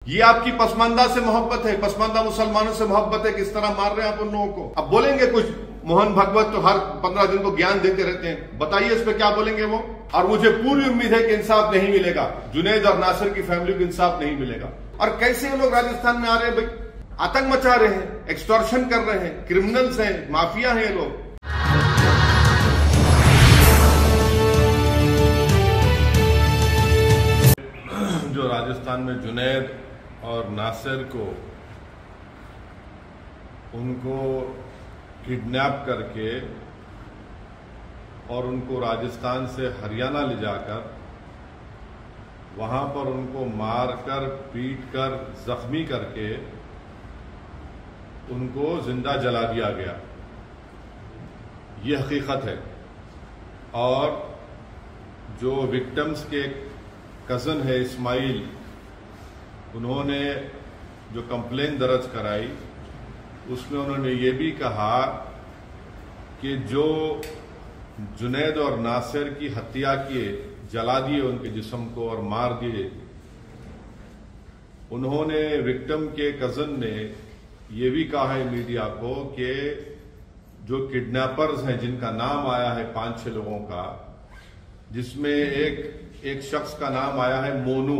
ये आपकी पसमानदा से मोहब्बत है, पसमानदा मुसलमानों से मोहब्बत है, किस तरह मार रहे हैं आप उन लोगों को। अब बोलेंगे कुछ, मोहन भागवत तो हर 15 दिन को ज्ञान देते रहते हैं, बताइए इस पे क्या बोलेंगे वो। और मुझे पूरी उम्मीद है कि इंसाफ नहीं मिलेगा, जुनैद और नासिर की फैमिली को इंसाफ नहीं मिलेगा। और कैसे ये लोग राजस्थान में आ रहे हैं भाई, आतंक मचा रहे हैं, एक्सटॉर्शन कर रहे हैं, क्रिमिनल्स हैं, माफिया हैं ये लोग। जो राजस्थान में जुनैद और नासिर को उनको किडनैप करके और उनको राजस्थान से हरियाणा ले जाकर वहां पर उनको मारकर पीटकर जख्मी करके उनको जिंदा जला दिया गया, ये हकीकत है। और जो विक्टिम्स के कजन है इस्माइल, उन्होंने जो कंप्लेन दर्ज कराई उसमें उन्होंने ये भी कहा कि जो जुनैद और नासिर की हत्या किए, जला दिए उनके जिस्म को और मार दिए, उन्होंने विक्टिम के कजन ने ये भी कहा है मीडिया को कि जो किडनैपर्स हैं, जिनका नाम आया है 5-6 लोगों का, जिसमें एक शख्स का नाम आया है मोनू।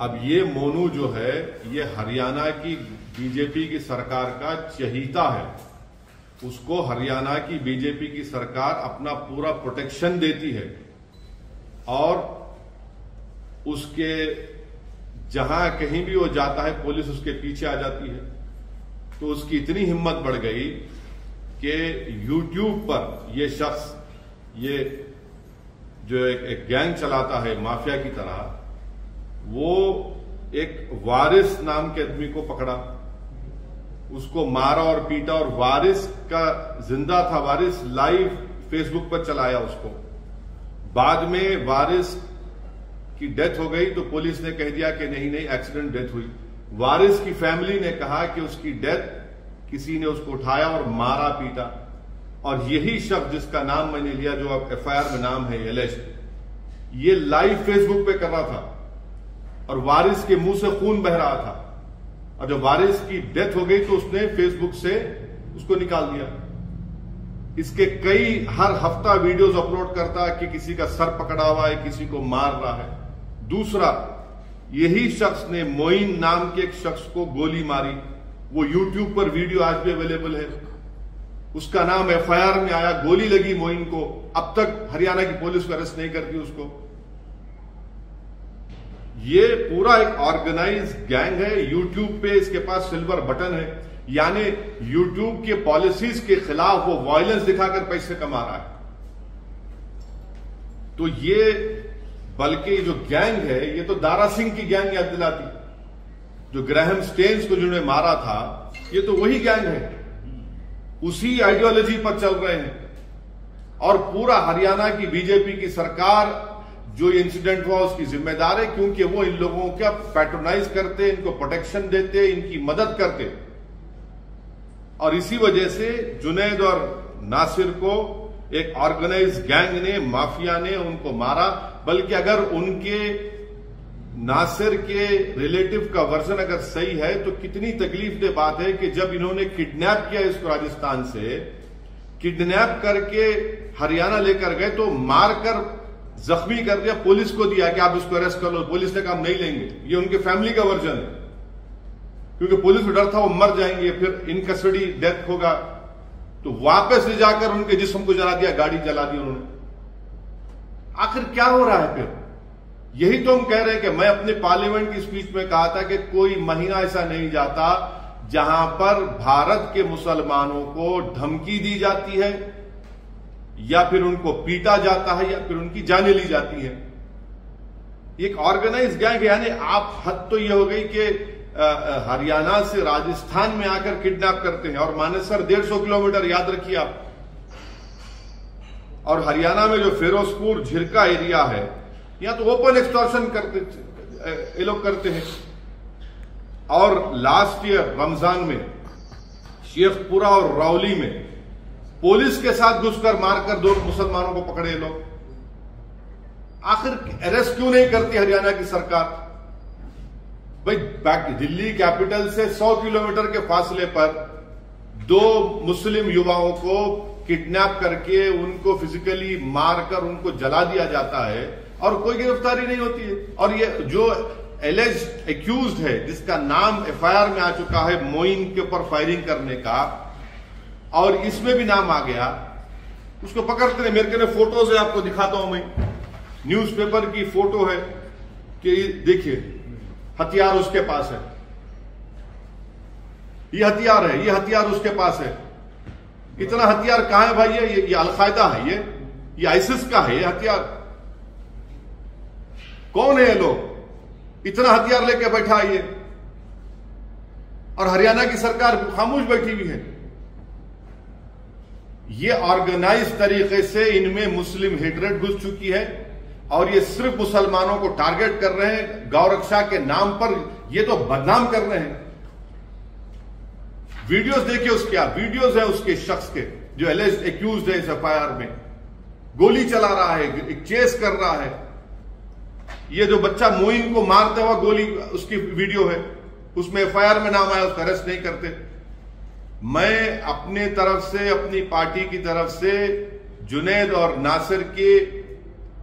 अब ये मोनू जो है, ये हरियाणा की बीजेपी की सरकार का चहीता है। उसको हरियाणा की बीजेपी की सरकार अपना पूरा प्रोटेक्शन देती है और उसके जहां कहीं भी वो जाता है पुलिस उसके पीछे आ जाती है। तो उसकी इतनी हिम्मत बढ़ गई कि YouTube पर ये शख्स, ये जो एक गैंग चलाता है माफिया की तरह, वो एक वारिस नाम के आदमी को पकड़ा, उसको मारा और पीटा, और वारिस का जिंदा था, वारिस लाइव फेसबुक पर चलाया उसको। बाद में वारिस की डेथ हो गई तो पुलिस ने कह दिया कि नहीं एक्सीडेंट डेथ हुई। वारिस की फैमिली ने कहा कि उसकी डेथ किसी ने उसको उठाया और मारा पीटा। और यही शख्स जिसका नाम मैंने लिया, जो अब FIR में नाम है एलेश, ये लाइव फेसबुक पे कर रहा था और वारिस के मुंह से खून बह रहा था। और जब वारिस की डेथ हो गई तो उसने फेसबुक से उसको निकाल दिया। इसके कई हर हफ्ता वीडियोस अपलोड करता कि किसी का सर पकड़ा हुआ है, किसी को मार रहा है। दूसरा, यही शख्स ने मोइन नाम के एक शख्स को गोली मारी, वो YouTube पर वीडियो आज भी अवेलेबल है। उसका नाम FIR में आया, गोली लगी मोइन को, अब तक हरियाणा की पुलिस को अरेस्ट नहीं करती उसको। ये पूरा एक ऑर्गेनाइज गैंग है। YouTube पे इसके पास सिल्वर बटन है, यानी YouTube के पॉलिसीज के खिलाफ वो वायलेंस दिखाकर पैसे कमा रहा है। तो ये, बल्कि जो गैंग है, ये तो दारा सिंह की गैंग याद दिलाती, जो ग्राहम स्टेन्स को जिन्होंने मारा था, ये तो वही गैंग है, उसी आइडियोलॉजी पर चल रहे हैं। और पूरा हरियाणा की बीजेपी की सरकार जो इंसिडेंट हुआ उसकी जिम्मेदार है, क्योंकि वो इन लोगों का पैट्रोनाइज करते, इनको प्रोटेक्शन देते, इनकी मदद करते। और इसी वजह से जुनैद और नासिर को एक ऑर्गेनाइज गैंग ने, माफिया ने उनको मारा। बल्कि अगर उनके नासिर के रिलेटिव का वर्जन अगर सही है तो कितनी तकलीफदेह बात है कि जब इन्होंने किडनैप किया इसको राजस्थान से, किडनैप करके हरियाणा लेकर गए तो मारकर जख्मी कर दिया, पुलिस को दिया कि आप इसको अरेस्ट कर लो। पुलिस ने कहा हम नहीं लेंगे, ये उनके फैमिली का वर्जन है, क्योंकि पुलिस को डर था वो मर जाएंगे, फिर इन कस्टडी डेथ होगा। तो वापस ले जाकर उनके जिस्म को जला दिया, गाड़ी जला दी उन्होंने। आखिर क्या हो रहा है फिर? यही तो हम कह रहे हैं कि मैं अपने पार्लियामेंट की स्पीच में कहा था कि कोई महीना ऐसा नहीं जाता जहां पर भारत के मुसलमानों को धमकी दी जाती है, या फिर उनको पीटा जाता है, या फिर उनकी जानें ली जाती है। एक ऑर्गेनाइज गैंग, यानी आप हद तो यह हो गई कि हरियाणा से राजस्थान में आकर किडनैप करते हैं। और मानेसर 150 किलोमीटर, याद रखिए आप। और हरियाणा में जो फिरोजपुर झिरका एरिया है, यहां तो ओपन एक्सटॉर्शन करते, ये लोग करते हैं। और लास्ट ईयर रमजान में शेखपुरा और रावली में पुलिस के साथ घुसकर मारकर 2 मुसलमानों को पकड़े लोग। आखिर अरेस्ट क्यों नहीं करती हरियाणा की सरकार? भाई दिल्ली कैपिटल से 100 किलोमीटर के फासले पर 2 मुस्लिम युवाओं को किडनैप करके उनको फिजिकली मारकर उनको जला दिया जाता है और कोई गिरफ्तारी नहीं होती है। और ये जो एलिज्ड एक्यूज्ड है, जिसका नाम एफआईआर में आ चुका है मोइन के ऊपर फायरिंग करने का, और इसमें भी नाम आ गया, उसको पकड़ते रहे। मेरे के फोटोज है, आपको दिखाता हूं मैं, न्यूज़पेपर की फोटो है कि देखिए हथियार उसके पास है, ये हथियार है, ये हथियार उसके पास है। इतना हथियार कहां है भाई? ये अलकायदा है, ये आईसिस का है ये हथियार। कौन है ये लोग? इतना हथियार लेके बैठा है ये, और हरियाणा की सरकार खामोश बैठी हुई है। ये ऑर्गेनाइज तरीके से इनमें मुस्लिम हेट्रेड घुस चुकी है और ये सिर्फ मुसलमानों को टारगेट कर रहे हैं गौरक्षा के नाम पर। ये तो बदनाम कर रहे हैं। वीडियोस देखिए उसके, आप वीडियोस है उसके शख्स के जो एलिज्ड एक्यूज्ड है इस एफआईआर में, गोली चला रहा है, चेस कर रहा है। ये जो बच्चा मोइन को मारते हुआ गोली, उसकी वीडियो है, उसमें एफआईआर में नाम आया, उसको अरेस्ट नहीं करते। मैं अपने तरफ से, अपनी पार्टी की तरफ से जुनैद और नासिर की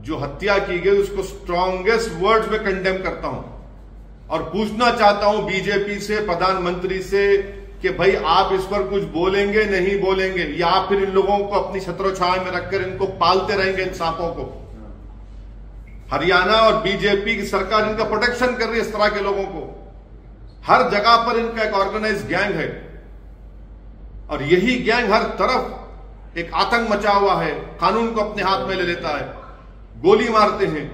जो हत्या की गई उसको स्ट्रॉन्गेस्ट वर्ड्स में कंडेम करता हूं और पूछना चाहता हूं बीजेपी से, प्रधानमंत्री से कि भाई आप इस पर कुछ बोलेंगे नहीं बोलेंगे, या आप फिर इन लोगों को अपनी छत्रोछाया में रखकर इनको पालते रहेंगे, इन सांपों को? हरियाणा और बीजेपी की सरकार इनका प्रोटेक्शन कर रही है इस तरह के लोगों को। हर जगह पर इनका एक ऑर्गेनाइज गैंग है और यही गैंग हर तरफ एक आतंक मचा हुआ है, कानून को अपने हाथ में ले लेता है, गोली मारते हैं।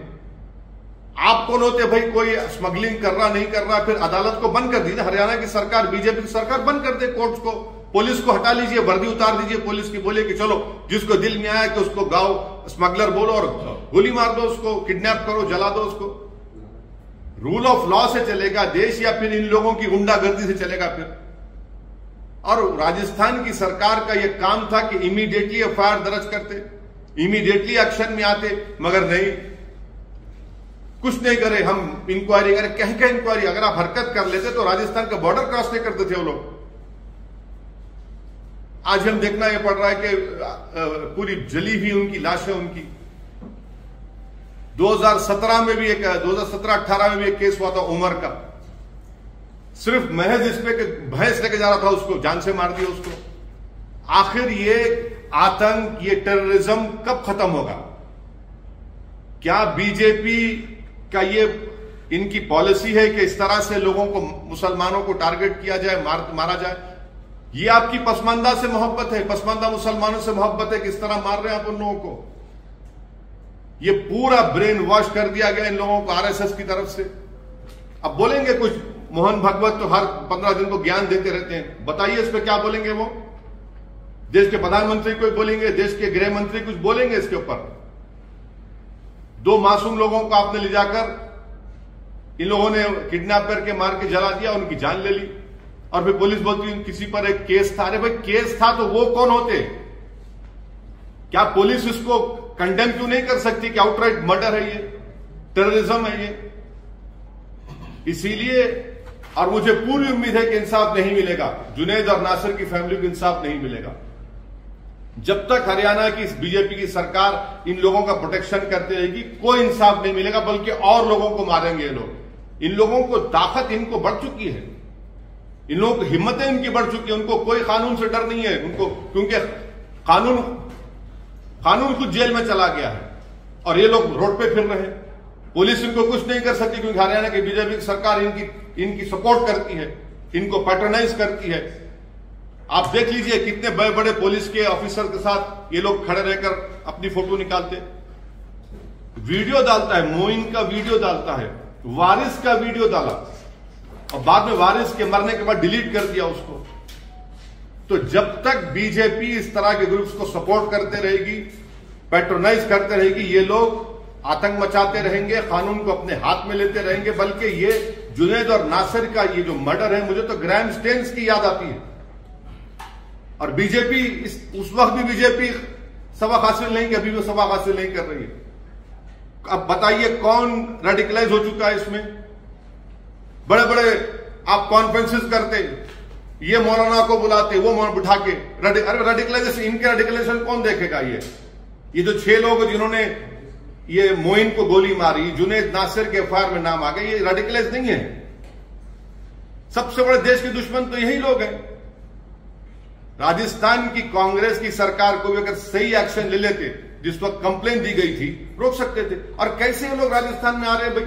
आप कौन होते भाई? कोई स्मगलिंग कर रहा नहीं कर रहा, फिर अदालत को बंद कर दी ना हरियाणा की सरकार, बीजेपी की सरकार बंद कर दे कोर्ट्स को, पुलिस को हटा लीजिए, वर्दी उतार दीजिए पुलिस की, बोले कि चलो जिसको दिल में आया कि उसको गाओ स्मगलर बोलो और गोली मार दो, उसको किडनैप करो, जला दो उसको। रूल ऑफ लॉ से चलेगा देश या फिर इन लोगों की गुंडागर्दी से चलेगा फिर? और राजस्थान की सरकार का यह काम था कि इमीडिएटली एफआईआर दर्ज करते, इमीडिएटली एक्शन में आते, मगर नहीं, कुछ नहीं करे। हम इंक्वायरी करें, कह के इंक्वायरी, अगर आप हरकत कर लेते तो राजस्थान का बॉर्डर क्रॉस नहीं करते थे वो लोग। आज हम देखना यह पड़ रहा है कि पूरी जली हुई उनकी लाशें, उनकी 2017 में भी एक, 2017-18 में भी एक केस हुआ था उमर का, सिर्फ महज इस पे कि भैंस लेके जा रहा था, उसको जान से मार दिया उसको। आखिर ये आतंक, ये टेररिज्म कब खत्म होगा? क्या बीजेपी का ये इनकी पॉलिसी है कि इस तरह से लोगों को, मुसलमानों को टारगेट किया जाए, मारा जाए? ये आपकी पसमानदा से मोहब्बत है, पसमानदा मुसलमानों से मोहब्बत है, किस तरह मार रहे हैं आप उन लोगों को? ये पूरा ब्रेन वॉश कर दिया गया इन लोगों को आरएसएस की तरफ से। अब बोलेंगे कुछ, मोहन भागवत तो हर 15 दिन को ज्ञान देते रहते हैं, बताइए इस पे क्या बोलेंगे वो? देश के प्रधानमंत्री कोई बोलेंगे, देश के गृह मंत्री कुछ बोलेंगे इसके ऊपर? 2 मासूम लोगों को आपने ले जाकर इन लोगों ने किडनैप करके मार के जला दिया, उनकी जान ले ली, और फिर पुलिस बोलती है किसी पर एक केस था। अरे भाई केस था तो वो कौन होते? क्या पुलिस इसको कंडेम क्यों नहीं कर सकती कि आउटराइट मर्डर है, ये टेररिज्म है ये? इसीलिए, और मुझे पूरी उम्मीद है कि इंसाफ नहीं मिलेगा, जुनैद और नासिर की फैमिली को इंसाफ नहीं मिलेगा जब तक हरियाणा की बीजेपी की सरकार इन लोगों का प्रोटेक्शन करती रहेगी। कोई इंसाफ नहीं मिलेगा, बल्कि और लोगों को मारेंगे ये लोग। इन लोगों को ताकत इनको बढ़ चुकी है, इन लोगों की हिम्मतें इनकी बढ़ चुकी है, उनको कोई कानून से डर नहीं है उनको, क्योंकि कानून खुद जेल में चला गया है और ये लोग रोड पे फिर रहे हैं। पुलिस इनको कुछ नहीं कर सकती क्योंकि हरियाणा की बीजेपी की सरकार इनकी सपोर्ट करती है, इनको पैट्रोनाइज करती है। आप देख लीजिए कितने बड़े बड़े पुलिस के ऑफिसर के साथ ये लोग खड़े रहकर अपनी फोटो निकालते, वीडियो डालता है, मोइन का वीडियो डालता है, वारिस का वीडियो डाला और बाद में वारिस के मरने के बाद डिलीट कर दिया उसको। तो जब तक बीजेपी इस तरह के ग्रुप्स को सपोर्ट करते रहेगी, पैट्रोनाइज करते रहेगी, ये लोग आतंक मचाते रहेंगे, कानून को अपने हाथ में लेते रहेंगे। बल्कि ये जुनैद और नासिर का ये जो मर्डर है, मुझे तो ग्रैंड स्टेन्स की याद आती है। और बीजेपी उस वक्त भी बीजेपी सबक हासिल नहीं, अभी भी सबक हासिल नहीं कर रही है। अब बताइए कौन रेडिकलाइज हो चुका है इसमें? बड़े बड़े आप कॉन्फ्रेंसेस करते, ये मौलाना को बुलाते, वो बिठा के अरे रेडिकलाइजेशन, इनके रेडिकलाइजेशन कौन देखेगा? ये जो 6 लोग जिन्होंने ये मोइन को गोली मारी, जुनैद नासिर के एफआईआर में नाम आ गए, ये रेडिकलाइज नहीं है। सबसे बड़े देश के दुश्मन तो यही लोग हैं। राजस्थान की कांग्रेस की सरकार को भी अगर सही एक्शन ले लेते, जिस वक्त कंप्लेन दी गई थी, रोक सकते थे। और कैसे ये लोग राजस्थान में आ रहे हैं भाई?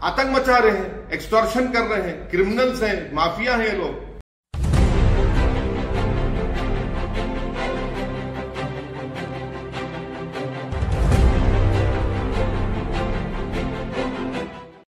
आतंक मचा रहे हैं, एक्सटॉर्शन कर रहे हैं, क्रिमिनल्स हैं, माफिया हैं ये लोग।